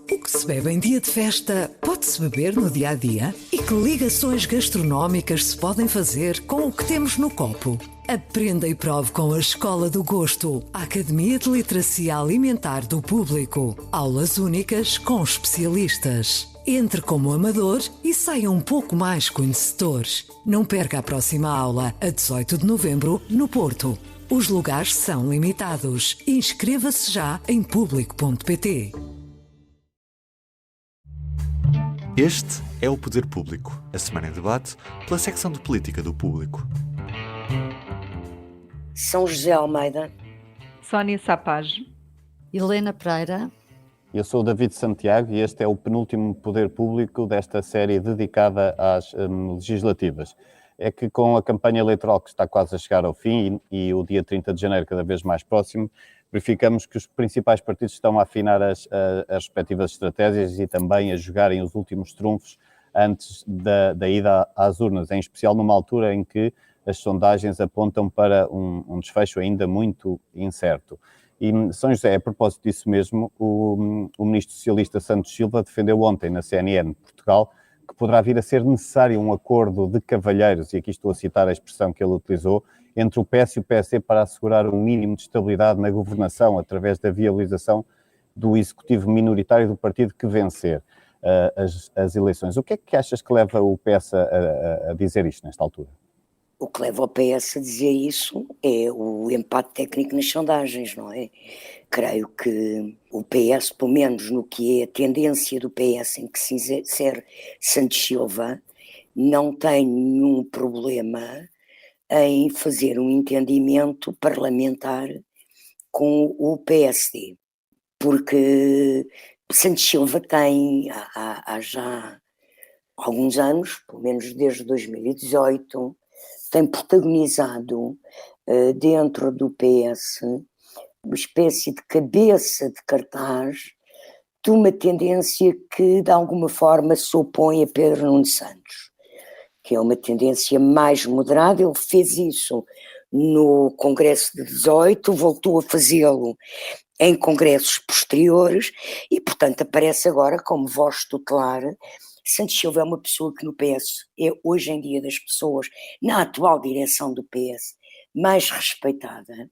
O que se bebe em dia de festa, pode-se beber no dia-a-dia? E que ligações gastronómicas se podem fazer com o que temos no copo? Aprenda e prove com a Escola do Gosto, a Academia de Literacia Alimentar do Público. Aulas únicas com especialistas. Entre como amador e saia um pouco mais conhecedor. Não perca a próxima aula, a 18 de novembro, no Porto. Os lugares são limitados. Inscreva-se já em público.pt. Este é o Poder Público, a semana em debate pela secção de política do Público. São José Almeida, Sónia Sapage, Helena Pereira. Eu sou o David Santiago e este é o penúltimo Poder Público desta série dedicada às legislativas. É que com a campanha eleitoral que está quase a chegar ao fim e o dia 30 de janeiro cada vez mais próximo, verificamos que os principais partidos estão a afinar as respectivas estratégias e também a jogarem os últimos trunfos antes da ida às urnas, em especial numa altura em que as sondagens apontam para um desfecho ainda muito incerto. E São José, a propósito disso mesmo, o ministro socialista Santos Silva defendeu ontem na CNN de Portugal que poderá vir a ser necessário um acordo de cavalheiros, e aqui estou a citar a expressão que ele utilizou, entre o PS e o PSD para assegurar um mínimo de estabilidade na governação através da viabilização do executivo minoritário do partido que vencer as eleições. O que é que achas que leva o PS a dizer isto nesta altura? O que leva o PS a dizer isso é o empate técnico nas sondagens, não é? Creio que o PS, pelo menos no que é a tendência do PS em que se insere Santos Silva, não tem nenhum problema em fazer um entendimento parlamentar com o PSD. Porque Santos Silva tem, há já alguns anos, pelo menos desde 2018, tem protagonizado dentro do PS uma espécie de cabeça de cartaz de uma tendência que de alguma forma se opõe a Pedro Nuno Santos, que é uma tendência mais moderada. Ele fez isso no Congresso de 18, voltou a fazê-lo em congressos posteriores e, portanto, aparece agora como voz tutelar. Santos Silva é uma pessoa que no PS é hoje em dia das pessoas, na atual direção do PS, mais respeitada.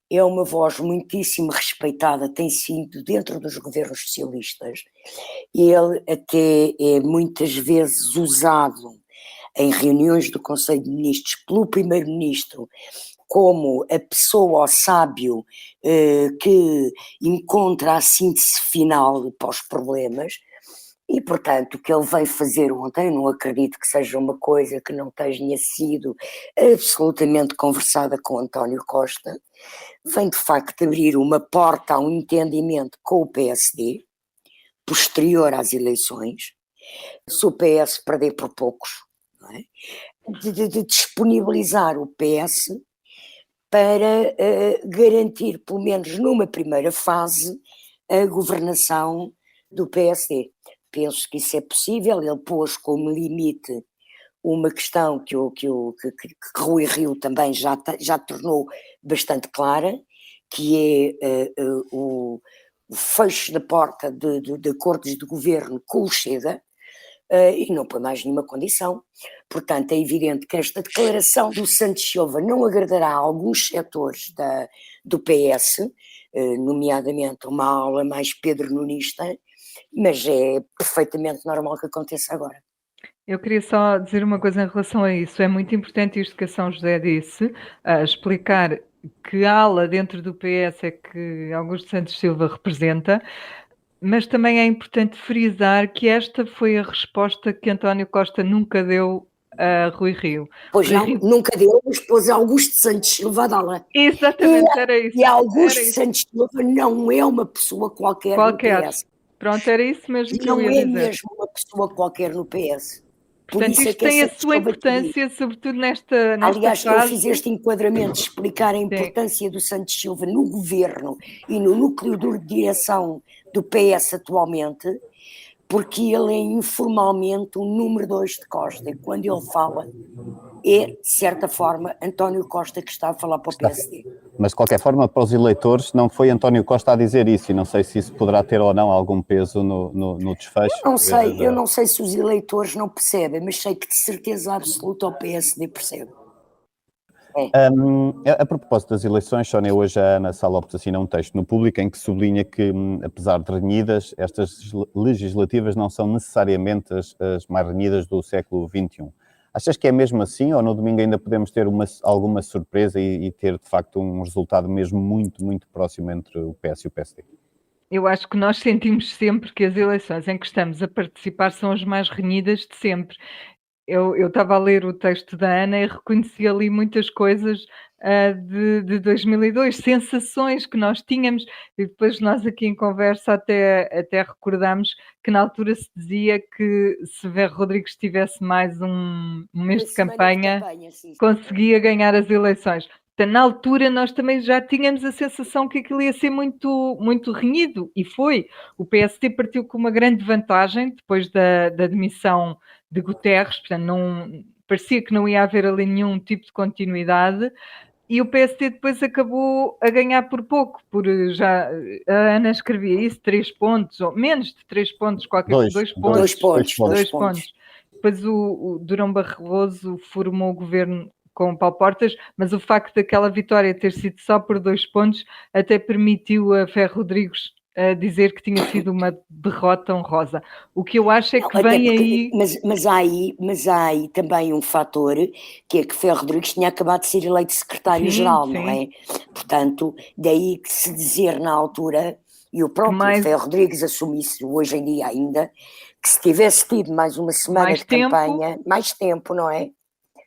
É uma voz muitíssimo respeitada, tem sido dentro dos governos socialistas. Ele até é muitas vezes usado em reuniões do Conselho de Ministros pelo Primeiro-Ministro como a pessoa, o sábio, que encontra a síntese final para os problemas. E, portanto, o que ele veio fazer ontem, não acredito que seja uma coisa que não tenha sido absolutamente conversada com António Costa, vem de facto abrir uma porta a um entendimento com o PSD, posterior às eleições, se o PS perder por poucos, não é? de disponibilizar o PS para garantir, pelo menos numa primeira fase, a governação do PSD. Penso que isso é possível. Ele pôs como limite uma questão que Rui Rio também já tornou bastante clara, que é o fecho da porta de acordos de governo com o Chega, e não põe mais nenhuma condição. Portanto, é evidente que esta declaração do Santos Silva não agradará a alguns setores do PS, nomeadamente uma ala mais Pedro Nunista, mas é perfeitamente normal que aconteça agora. eu queria só dizer uma coisa em relação a isso. É muito importante isto que a São José disse, explicar que ala dentro do PS é que Augusto Santos Silva representa, mas também é importante frisar que esta foi a resposta que António Costa nunca deu a Rui Rio. Pois não, nunca deu, mas pôs Augusto Santos Silva a dá-la. Exatamente, era isso. E Augusto Santos Silva não é uma pessoa qualquer no PS. Pronto, era isso mesmo que eu ia dizer. Não é mesmo uma pessoa qualquer no PS. Portanto, isto tem a sua importância, sobretudo nesta Aliás, fase. eu fiz este enquadramento de explicar a importância do Santos Silva no governo e no núcleo de direção do PS atualmente, porque ele é informalmente o número 2 de Costa, e quando ele fala, é, de certa forma, António Costa que está a falar para o PSD. Mas, de qualquer forma, para os eleitores, não foi António Costa a dizer isso, e não sei se isso poderá ter ou não algum peso no desfecho. Eu não sei se os eleitores não percebem, mas sei que de certeza absoluta o PSD percebe. A propósito das eleições, Sónia, hoje a Ana Salopes assina um texto no Público em que sublinha que, apesar de renhidas, estas legislativas não são necessariamente as mais renhidas do século XXI. Achas que é mesmo assim, ou no domingo ainda podemos ter alguma surpresa e ter, de facto, um resultado mesmo muito, muito próximo entre o PS e o PSD? Eu acho que nós sentimos sempre que as eleições em que estamos a participar são as mais renhidas de sempre. Eu estava a ler o texto da Ana e reconheci ali muitas coisas de 2002, sensações que nós tínhamos, e depois nós aqui em conversa até recordámos que na altura se dizia que se Ferro Rodrigues tivesse mais um mês de campanha, conseguia ganhar as eleições. Portanto, na altura nós também já tínhamos a sensação que aquilo ia ser muito, muito renhido, e foi. O PSD partiu com uma grande vantagem depois da demissão de Guterres, portanto, parecia que não ia haver ali nenhum tipo de continuidade, e o PSD depois acabou a ganhar por pouco, a Ana escrevia isso, 3 pontos, ou menos de 3 pontos, dois pontos. Depois o Durão Barroso formou o governo com o Paulo Portas, mas o facto daquela vitória ter sido só por 2 pontos até permitiu a Ferro Rodrigues dizer que tinha sido uma derrota honrosa. O que eu acho é que vem aí... Mas há aí também um fator, que é que Ferro Rodrigues tinha acabado de ser eleito secretário-geral, não é? Portanto, daí que se dizer na altura, e o próprio Ferro Rodrigues assumisse hoje em dia ainda, que se tivesse tido mais uma semana de campanha, mais tempo, não é?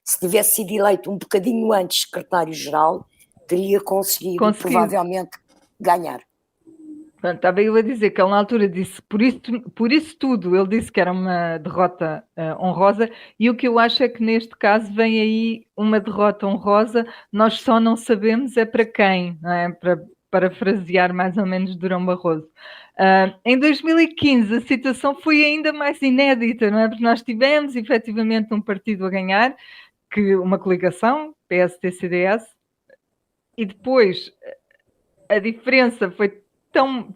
Se tivesse sido eleito um bocadinho antes secretário-geral, teria conseguido provavelmente ganhar. Portanto, estava eu a dizer que ele na altura disse, por isso tudo, ele disse que era uma derrota honrosa, e o que eu acho é que neste caso vem aí uma derrota honrosa, nós só não sabemos é para quem, não é? Para parafrasear mais ou menos Durão Barroso. Em 2015 a situação foi ainda mais inédita, não é? Porque nós tivemos efetivamente um partido a ganhar, uma coligação, PSD-CDS, e depois a diferença foi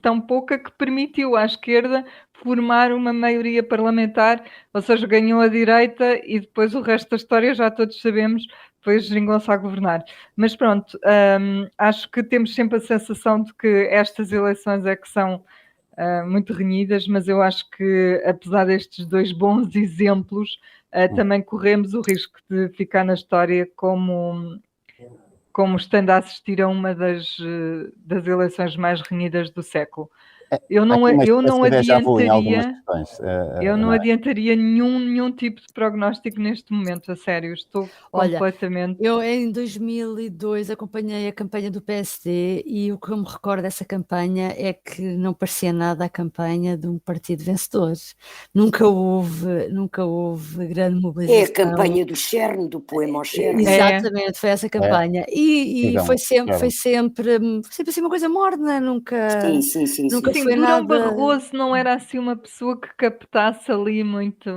tão pouca que permitiu à esquerda formar uma maioria parlamentar, ou seja, ganhou a direita, e depois o resto da história já todos sabemos, foi geringonça a governar. Mas pronto, acho que temos sempre a sensação de que estas eleições é que são muito renhidas, mas eu acho que, apesar destes 2 bons exemplos, também corremos o risco de ficar na história como estando a assistir a uma das eleições mais renhidas do século. Eu não adiantaria nenhum tipo de prognóstico neste momento, a sério, estou completamente... Eu em 2002 acompanhei a campanha do PSD e o que eu me recordo dessa campanha é que não parecia nada a campanha de um partido vencedor. Nunca houve grande mobilização. É a campanha do Cherne, do poema ao Cherne. Exatamente, foi essa campanha. E foi sempre assim uma coisa morna, nunca... Sim. Durão nada... Barroso não era assim uma pessoa que captasse ali muito...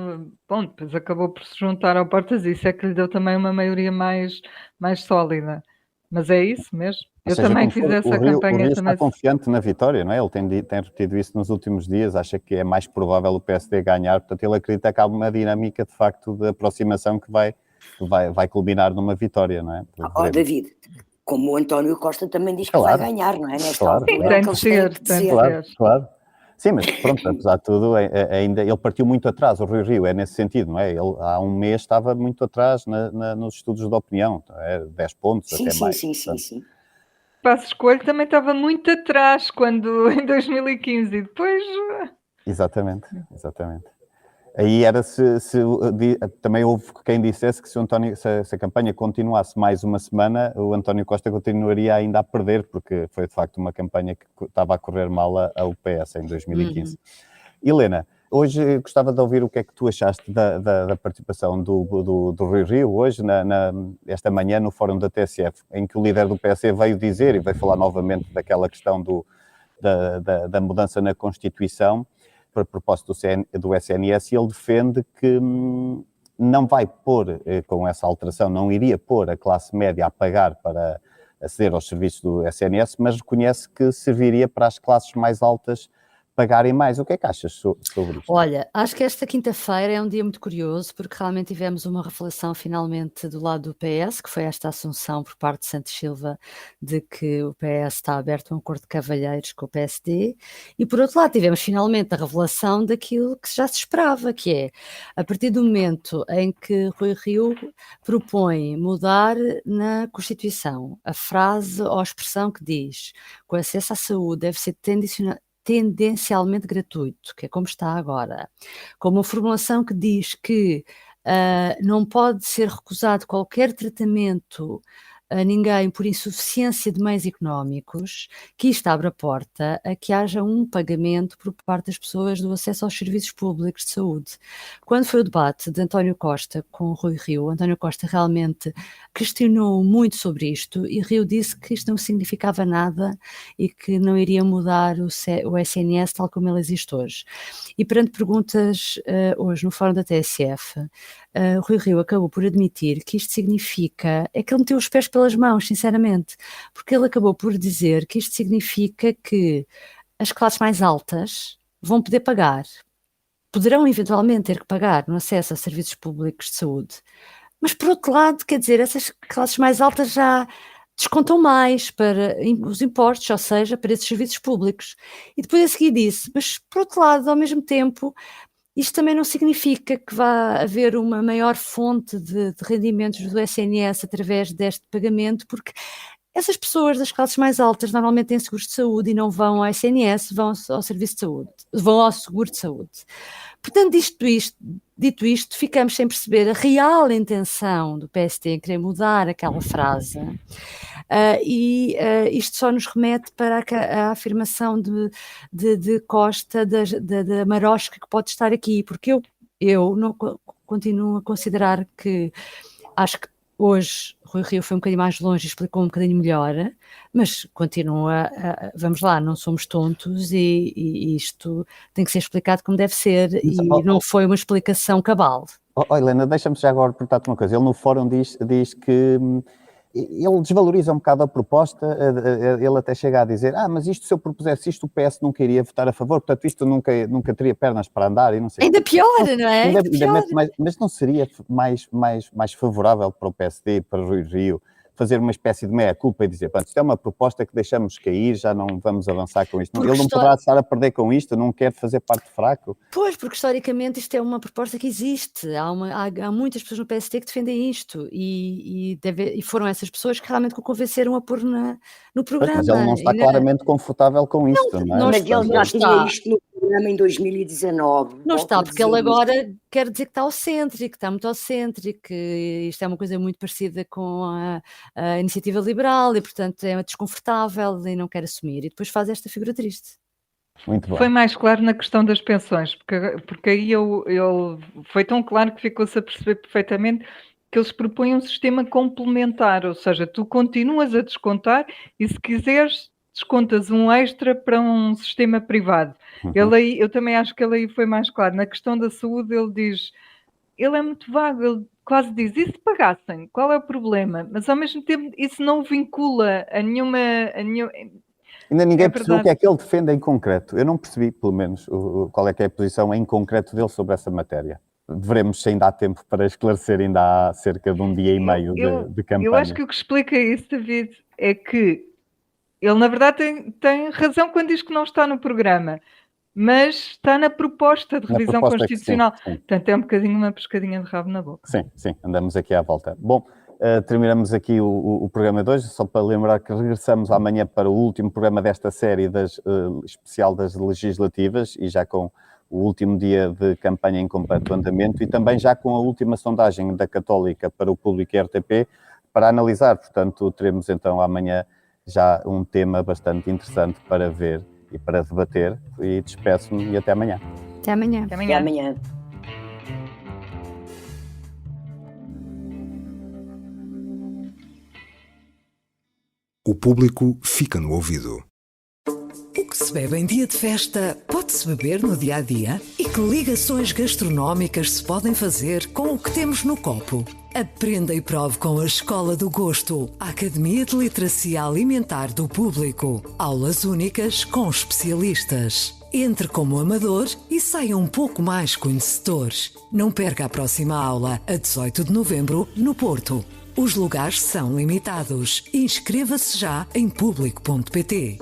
Bom, depois acabou por se juntar ao Portas, isso é que lhe deu também uma maioria mais sólida. Mas é isso mesmo. Eu também fiz essa campanha. O Rio está confiante na vitória, não é? Ele tem repetido isso nos últimos dias, acha que é mais provável o PSD ganhar, portanto ele acredita que há uma dinâmica de facto de aproximação que vai culminar numa vitória, não é? David, como o António Costa também diz que vai ganhar, não é? Nesta altura, tem de ser. Claro. Sim, mas pronto, apesar de tudo, ainda ele partiu muito atrás, o Rio, é nesse sentido, não é? Ele há um mês estava muito atrás nos estudos de opinião, 10 pontos, até mais. Sim. Passos Coelho também estava muito atrás em 2015 e depois... Exatamente. Aí era também houve quem dissesse que se a campanha continuasse mais uma semana, o António Costa continuaria ainda a perder, porque foi de facto uma campanha que estava a correr mal ao PS em 2015. Helena, hoje gostava de ouvir o que é que tu achaste da participação do Rio hoje, esta manhã, no fórum da TSF, em que o líder do PS veio dizer, e veio falar novamente daquela questão da mudança na Constituição, para propósito do SNS, e ele defende que não vai pôr, com essa alteração, não iria pôr a classe média a pagar para aceder aos serviços do SNS, mas reconhece que serviria para as classes mais altas pagarem mais. O que é que achas sobre isto? Olha, acho que esta quinta-feira é um dia muito curioso, porque realmente tivemos uma reflexão finalmente do lado do PS, que foi esta assunção por parte de Santos Silva de que o PS está aberto a um acordo de cavalheiros com o PSD, e por outro lado tivemos finalmente a revelação daquilo que já se esperava, que é, a partir do momento em que Rui Rio propõe mudar na Constituição a frase ou a expressão que diz que o acesso à saúde deve ser tendencialmente gratuito, que é como está agora, com uma formulação que diz que não pode ser recusado qualquer tratamento a ninguém por insuficiência de meios económicos, que isto abre a porta a que haja um pagamento por parte das pessoas do acesso aos serviços públicos de saúde. Quando foi o debate de António Costa com o Rui Rio, António Costa realmente questionou muito sobre isto e Rio disse que isto não significava nada e que não iria mudar o SNS tal como ele existe hoje. E perante perguntas hoje no fórum da TSF, Rui Rio acabou por admitir que isto significa, é que ele meteu os pés pelas mãos, sinceramente, porque ele acabou por dizer que isto significa que as classes mais altas vão poder pagar, poderão eventualmente ter que pagar no acesso a serviços públicos de saúde, mas por outro lado, quer dizer, essas classes mais altas já descontam mais para os impostos, ou seja, para esses serviços públicos. E depois a seguir disse, mas por outro lado, ao mesmo tempo, isto também não significa que vá haver uma maior fonte de rendimentos do SNS através deste pagamento, porque essas pessoas das classes mais altas normalmente têm seguros de saúde e não vão ao SNS, vão ao serviço de saúde, vão ao seguro de saúde. Portanto, dito isto, ficamos sem perceber a real intenção do PSD em querer mudar aquela frase. Isto só nos remete para a afirmação de Costa, da marosca que pode estar aqui, porque eu não continuo a considerar que acho que hoje Rui Rio foi um bocadinho mais longe e explicou um bocadinho melhor, mas continua, vamos lá, não somos tontos e isto tem que ser explicado como deve ser e não foi uma explicação cabal. Helena, deixa-me já agora perguntar-te uma coisa. Ele no fórum diz que ele desvaloriza um bocado a proposta, ele até chega a dizer, mas isto, se eu propusesse isto, o PS nunca iria votar a favor, portanto isto nunca teria pernas para andar e não sei. Ainda pior, não é? Ainda pior. Mas não seria mais favorável para o PSD, para Rui Rio, fazer uma espécie de meia-culpa e dizer, isto é uma proposta que deixamos cair, já não vamos avançar com isto. Ele não poderá estar a perder com isto, não quer fazer parte fraco. Pois, porque historicamente isto é uma proposta que existe, há muitas pessoas no PSD que defendem isto e foram essas pessoas que realmente o convenceram a pôr no programa. Mas ele não está claramente confortável com isto, não é? Mas ele já tinha isto no programa em 2019. Não está, porque ele agora quer dizer que está ao centro e que está muito ao centro e que isto é uma coisa muito parecida com a iniciativa liberal e, portanto, é desconfortável e não quer assumir. E depois faz esta figura triste. Muito bom. Foi mais claro na questão das pensões, porque aí foi tão claro que ficou-se a perceber perfeitamente que eles propõem um sistema complementar, ou seja, tu continuas a descontar e se quiseres descontas um extra para um sistema privado. Eu também acho que ele aí foi mais claro. Na questão da saúde ele é muito vago, ele quase diz, e se pagassem? Qual é o problema? Mas ao mesmo tempo isso não o vincula a nenhuma... Ainda ninguém percebeu o que é que ele defende em concreto. Eu não percebi, pelo menos, qual é que é a posição em concreto dele sobre essa matéria. Veremos se ainda há tempo para esclarecer, ainda há cerca de um dia e meio de campanha. Eu acho que o que explica isso, David, é que ele, na verdade, tem razão quando diz que não está no programa, mas está na proposta de revisão constitucional. Sim. Portanto, é um bocadinho uma pescadinha de rabo na boca. Sim, andamos aqui à volta. Bom, terminamos aqui o programa de hoje, só para lembrar que regressamos amanhã para o último programa desta série especial das legislativas e já com o último dia de campanha em completo andamento e também já com a última sondagem da Católica para o público e RTP para analisar. Portanto, teremos então amanhã já um tema bastante interessante para ver e para debater. E despeço-me e até amanhã. Até amanhã. Até amanhã. O público fica no ouvido. O que se se bebe em dia de festa, pode-se beber no dia-a-dia? E que ligações gastronómicas se podem fazer com o que temos no copo? Aprenda e prove com a Escola do Gosto, a Academia de Literacia Alimentar do Público. Aulas únicas com especialistas. Entre como amador e saia um pouco mais conhecedor. Não perca a próxima aula, a 18 de novembro, no Porto. Os lugares são limitados. Inscreva-se já em público.pt.